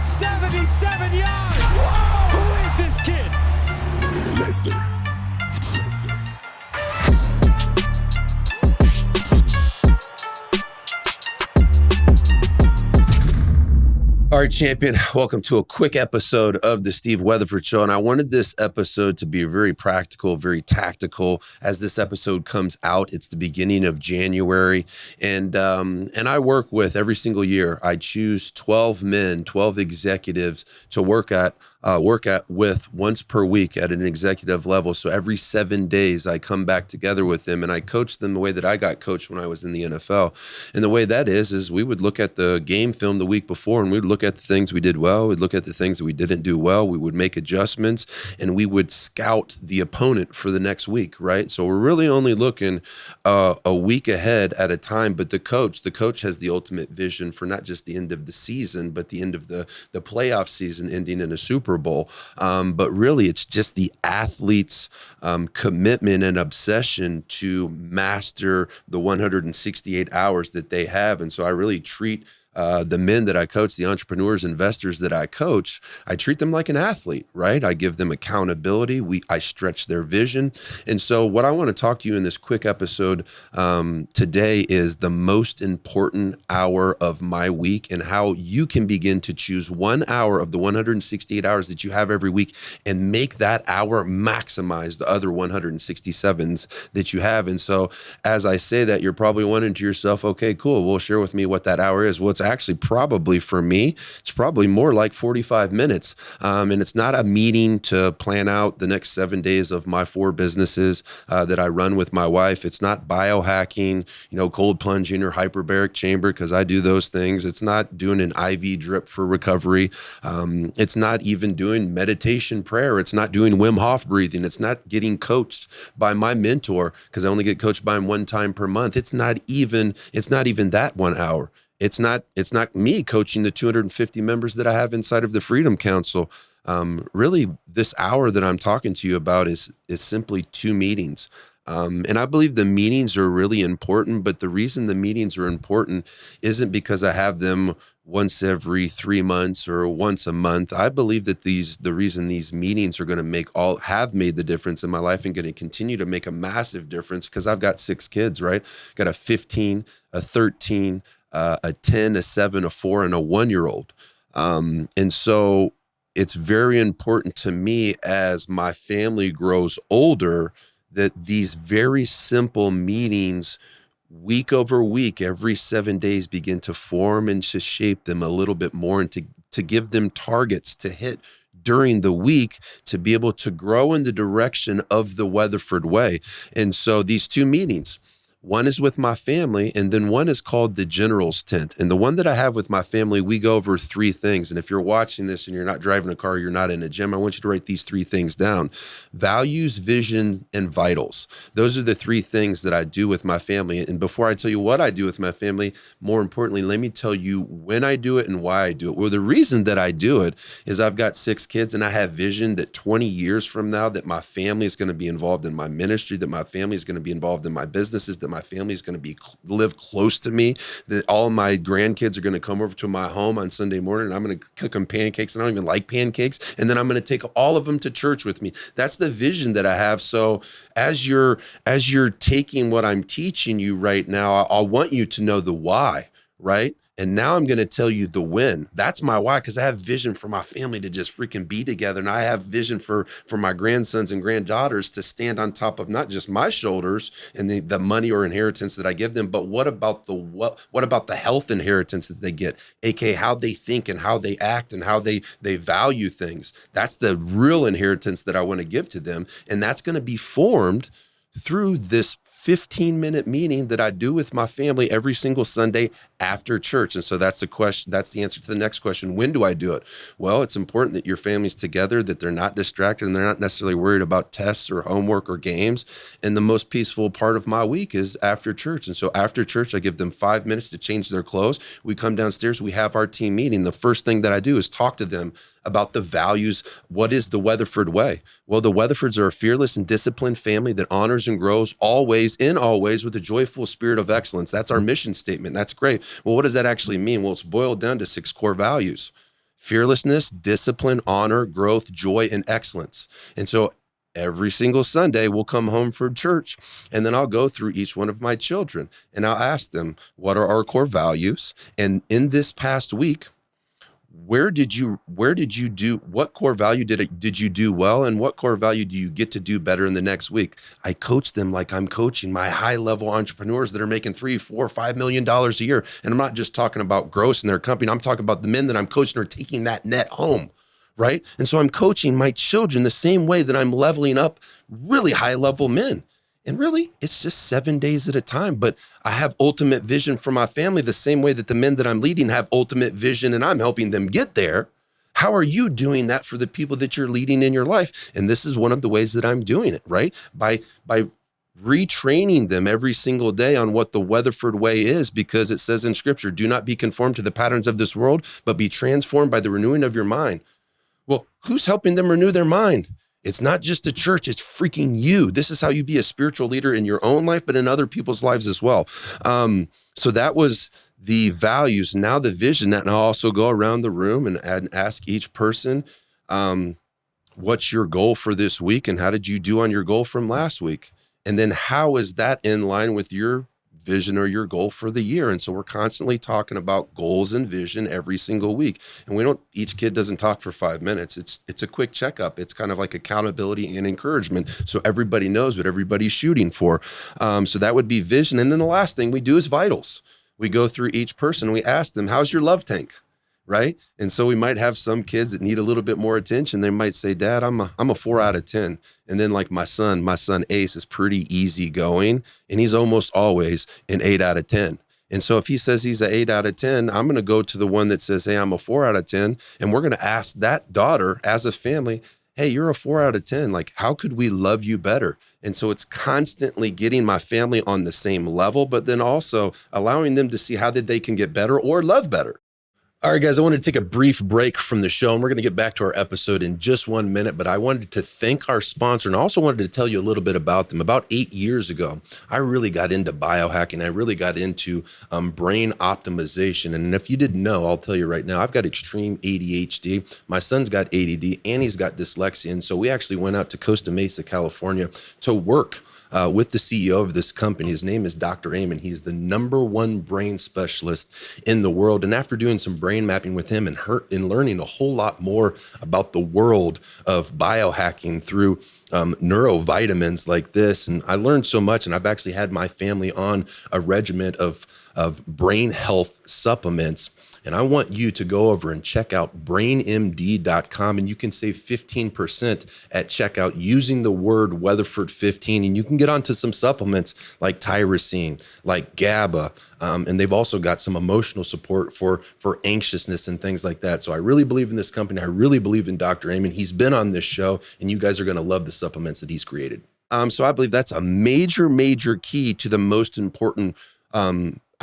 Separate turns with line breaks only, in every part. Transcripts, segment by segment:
77 yards. Whoa! Who is this kid?
Lester.
All right, champion, welcome to a quick episode of the Steve Weatherford Show. And I wanted this episode to be very practical, very tactical. As this episode comes out, it's the beginning of January. And I work with, every single year, I choose 12 men, 12 executives to work with once per week at an executive level. So every 7 days, I come back together with them and I coach them the way that I got coached when I was in the NFL. And the way that is we would look at the game film the week before and we'd look at the things we did well, we'd look at the things that we didn't do well, we would make adjustments, and we would scout the opponent for the next week, right? So we're really only looking a week ahead at a time, but the coach has the ultimate vision for not just the end of the season, but the end of the playoff season ending in a Super Bowl. But really, it's just the athlete's commitment and obsession to master the 168 hours that they have. And so I really treat the men that I coach, the entrepreneurs, investors that I coach, I treat them like an athlete, right? I give them accountability. I stretch their vision. And so what I want to talk to you in this quick episode today is the most important hour of my week and how you can begin to choose 1 hour of the 168 hours that you have every week and make that hour maximize the other 167s that you have. And so as I say that, you're probably wondering to yourself, okay, cool. Well, share with me what that hour is. Well, it's actually probably for me, it's probably more like 45 minutes. And it's not a meeting to plan out the next 7 days of my 4 businesses that I run with my wife. It's not biohacking, cold plunging or hyperbaric chamber, because I do those things. It's not doing an IV drip for recovery. It's not even doing meditation prayer. It's not doing Wim Hof breathing. It's not getting coached by my mentor, because I only get coached by him 1 time per month. It's not even that 1 hour. It's not me coaching the 250 members that I have inside of the Freedom Council. Really, this hour that I'm talking to you about is simply 2 meetings. And I believe the meetings are really important, but the reason the meetings are important isn't because I have them once every 3 months or once a month. I believe that the reason these meetings are going to have made the difference in my life and going to continue to make a massive difference, because I've got 6 kids, right? Got a 15, a 13, a 10, a 7, a 4, and a 1-year-old. And so it's very important to me as my family grows older that these very simple meetings week over week, every 7 days, begin to form and to shape them a little bit more and to give them targets to hit during the week to be able to grow in the direction of the Weatherford way. And so these 2 meetings, one is with my family, and then one is called the General's Tent. And the one that I have with my family, we go over 3 things. And if you're watching this and you're not driving a car, you're not in a gym, I want you to write these 3 things down: values, vision, and vitals. Those are the 3 things that I do with my family. And before I tell you what I do with my family, more importantly, let me tell you when I do it and why I do it. Well, the reason that I do it is I've got 6 kids, and I have vision that 20 years from now that my family is going to be involved in my ministry, that my family is going to be involved in my businesses, that my family is going to live close to me, that all my grandkids are going to come over to my home on Sunday morning, and I'm going to cook them pancakes, and I don't even like pancakes, and then I'm going to take all of them to church with me. That's the vision that I have. So as you're taking what I'm teaching you right now, I want you to know the why, right? And now I'm going to tell you the when. That's my why, because I have vision for my family to just freaking be together. And I have vision for my grandsons and granddaughters to stand on top of not just my shoulders and the money or inheritance that I give them, but what about the health inheritance that they get, aka how they think and how they act and how they value things. That's the real inheritance that I want to give to them. And that's going to be formed through this 15-minute meeting that I do with my family every single Sunday after church. And so that's the question. That's the answer to the next question. When do I do it? Well, it's important that your family's together, that they're not distracted, and they're not necessarily worried about tests or homework or games. And the most peaceful part of my week is after church. And so after church, I give them 5 minutes to change their clothes. We come downstairs, we have our team meeting. The first thing that I do is talk to them about the values. What is the Weatherford way? Well, the Weatherfords are a fearless and disciplined family that honors and grows always with a joyful spirit of excellence. That's our mission statement. That's great. Well, what does that actually mean? Well, it's boiled down to 6 core values: fearlessness, discipline, honor, growth, joy, and excellence. And so every single Sunday we'll come home from church, and then I'll go through each one of my children and I'll ask them, what are our core values? And in this past week, where did you do, what core value did you do well, and what core value do you get to do better in the next week? I coach them like I'm coaching my high level entrepreneurs that are making $3, $4, $5 million a year. And I'm not just talking about gross in their company. I'm talking about the men that I'm coaching are taking that net home. Right. And so I'm coaching my children the same way that I'm leveling up really high level men. And really, it's just 7 days at a time. But I have ultimate vision for my family the same way that the men that I'm leading have ultimate vision, and I'm helping them get there. How are you doing that for the people that you're leading in your life? And this is one of the ways that I'm doing it, right? By retraining them every single day on what the Weatherford way is, because it says in scripture, do not be conformed to the patterns of this world, but be transformed by the renewing of your mind. Well, who's helping them renew their mind? It's not just the church, it's freaking you. This is how you be a spiritual leader in your own life, but in other people's lives as well. So that was the values. Now the vision, and I'll also go around the room and ask each person, what's your goal for this week? And how did you do on your goal from last week? And then how is that in line with your vision or your goal for the year? And so we're constantly talking about goals and vision every single week. And each kid doesn't talk for 5 minutes. It's a quick checkup. It's kind of like accountability and encouragement. So everybody knows what everybody's shooting for. So that would be vision. And then the last thing we do is vitals. We go through each person. We ask them, how's your love tank? Right. And so we might have some kids that need a little bit more attention. They might say, Dad, I'm a 4 out of 10. And then like my son Ace is pretty easy going, and he's almost always an 8 out of 10. And so if he says he's an 8 out of 10, I'm going to go to the one that says, hey, I'm a 4 out of 10. And we're going to ask that daughter as a family, hey, you're a 4 out of 10. Like, how could we love you better? And so it's constantly getting my family on the same level, but then also allowing them to see how that they can get better or love better. All right, guys, I wanted to take a brief break from the show, and we're going to get back to our episode in just 1 minute, but I wanted to thank our sponsor, and I also wanted to tell you a little bit about them. About 8 years ago, I really got into biohacking. I really got into brain optimization, and if you didn't know, I'll tell you right now, I've got extreme ADHD. My son's got ADD, and he's got dyslexia, and so we actually went out to Costa Mesa, California to work with the CEO of this company. His name is Dr. Amen. He's the #1 brain specialist in the world. And after doing some brain mapping with him and learning a whole lot more about the world of biohacking through neurovitamins like this, and I learned so much. And I've actually had my family on a regimen of brain health supplements. And I want you to go over and check out brainmd.com, and you can save 15% at checkout using the word Weatherford 15. And you can get onto some supplements like tyrosine, like GABA. And they've also got some emotional support for anxiousness and things like that. So I really believe in this company. I really believe in Dr. Amen. He's been on this show, and you guys are going to love the supplements that he's created. So I believe that's a major key to the most important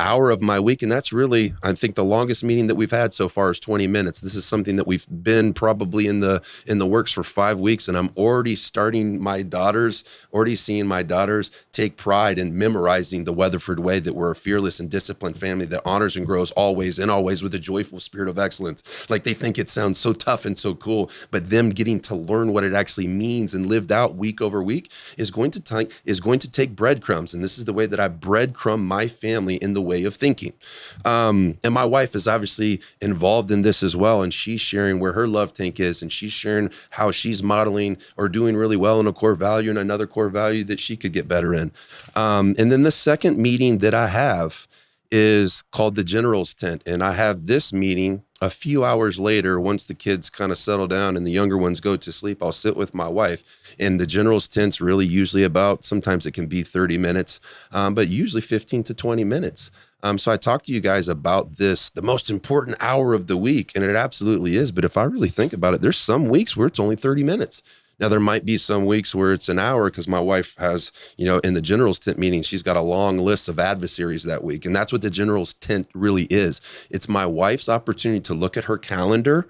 hour of my week. And that's really, I think, the longest meeting that we've had so far is 20 minutes. This is something that we've been probably in the works for 5 weeks. And I'm already seeing my daughters take pride in memorizing the Weatherford way, that we're a fearless and disciplined family that honors and grows always and always with a joyful spirit of excellence. Like, they think it sounds so tough and so cool, but them getting to learn what it actually means and lived out week over week is going to take breadcrumbs. And this is the way that I breadcrumb my family in the way of thinking. And my wife is obviously involved in this as well. And she's sharing where her love tank is, and she's sharing how she's modeling or doing really well in a core value and another core value that she could get better in. And then the second meeting that I have is called the General's Tent. And I have this meeting a few hours later, once the kids kind of settle down and the younger ones go to sleep. I'll sit with my wife, and the General's Tent's really usually about, sometimes it can be 30 minutes, but usually 15 to 20 minutes. So I talked to you guys about this, the most important hour of the week, and it absolutely is. But if I really think about it, there's some weeks where it's only 30 minutes. Now, there might be some weeks where it's an hour, because my wife has, in the General's Tent meeting, she's got a long list of adversaries that week. And that's what the General's Tent really is. It's my wife's opportunity to look at her calendar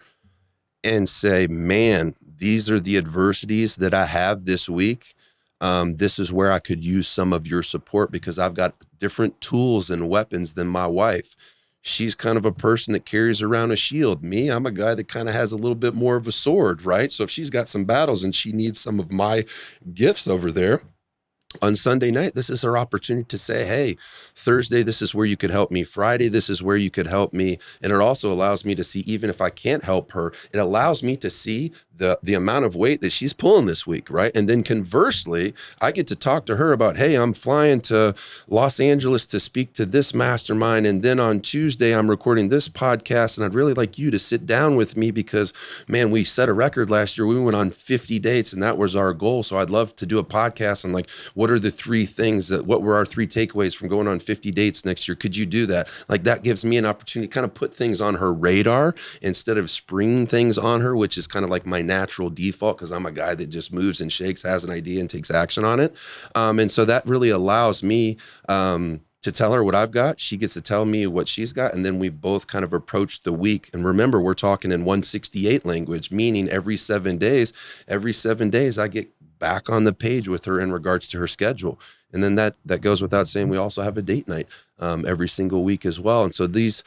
and say, man, these are the adversities that I have this week. This is where I could use some of your support, because I've got different tools and weapons than my wife. She's kind of a person that carries around a shield. Me, I'm a guy that kind of has a little bit more of a sword, right? So if she's got some battles and she needs some of my gifts over there, on Sunday night, this is her opportunity to say, hey, Thursday, this is where you could help me. Friday, this is where you could help me. And it also allows me to see, even if I can't help her, it allows me to see the amount of weight that she's pulling this week, right? And then conversely, I get to talk to her about, hey, I'm flying to Los Angeles to speak to this mastermind. And then on Tuesday, I'm recording this podcast. And I'd really like you to sit down with me because, man, we set a record last year. We went on 50 dates and that was our goal. So I'd love to do a podcast on like, what are the three things what were our three takeaways from going on 50 dates next year? Could you do that? Like that gives me an opportunity to kind of put things on her radar instead of springing things on her, which is kind of like my natural default because I'm a guy that just moves and shakes, has an idea and takes action on it. And so that really allows me to tell her what I've got. She gets to tell me what she's got. And then we both kind of approach the week. And remember, we're talking in 168 language, meaning every 7 days, I get back on the page with her in regards to her schedule. And then that goes without saying, we also have a date night every single week as well. And so these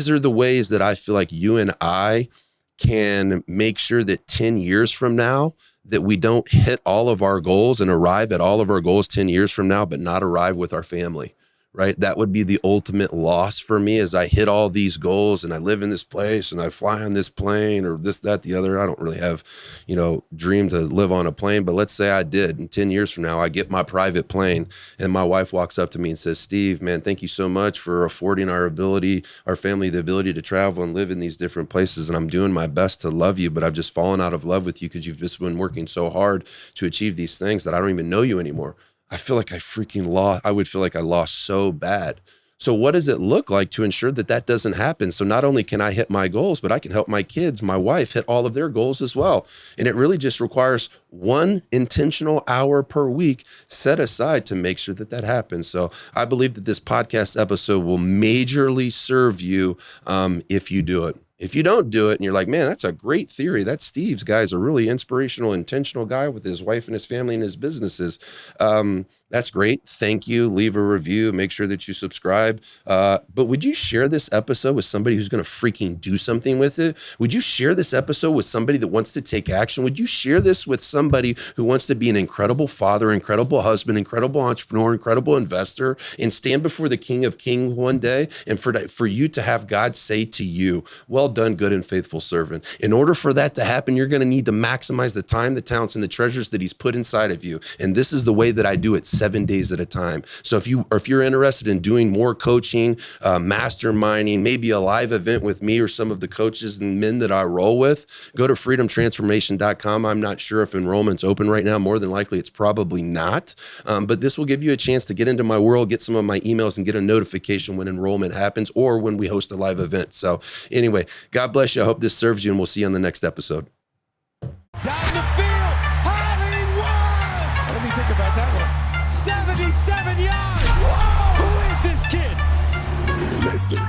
are the ways that I feel like you and I can make sure that 10 years from now, that we don't hit all of our goals and arrive at all of our goals 10 years from now, but not arrive with our family. Right? That would be the ultimate loss for me as I hit all these goals and I live in this place and I fly on this plane or this, that, the other. I don't really have, dream to live on a plane, but let's say I did. And 10 years from now, I get my private plane and my wife walks up to me and says, Steve, man, thank you so much for affording our family, the ability to travel and live in these different places. And I'm doing my best to love you, but I've just fallen out of love with you because you've just been working so hard to achieve these things that I don't even know you anymore. I feel like I would feel like I lost so bad. So what does it look like to ensure that that doesn't happen? So not only can I hit my goals, but I can help my kids, my wife hit all of their goals as well. And it really just requires one intentional hour per week set aside to make sure that happens. So I believe that this podcast episode will majorly serve you if you do it. If you don't do it and you're like, man, that's a great theory. That Steve's guy's a really inspirational, intentional guy with his wife and his family and his businesses. That's great. Thank you. Leave a review. Make sure that you subscribe. But would you share this episode with somebody who's going to freaking do something with it? Would you share this episode with somebody that wants to take action? Would you share this with somebody who wants to be an incredible father, incredible husband, incredible entrepreneur, incredible investor, and stand before the King of Kings one day and for you to have God say to you, well done, good and faithful servant. In order for that to happen, you're going to need to maximize the time, the talents, and the treasures that he's put inside of you. And this is the way that I do it 7 days at a time. So if you're interested in doing more coaching, masterminding, maybe a live event with me or some of the coaches and men that I roll with, go to freedomtransformation.com. I'm not sure if enrollment's open right now. More than likely, it's probably not. But this will give you a chance to get into my world, get some of my emails, and get a notification when enrollment happens or when we host a live event. So anyway, God bless you. I hope this serves you, and we'll see you on the next episode.
Down the field, Hollywood! Let me think about that one. 77 yards! Whoa! Who is this kid?
Lester.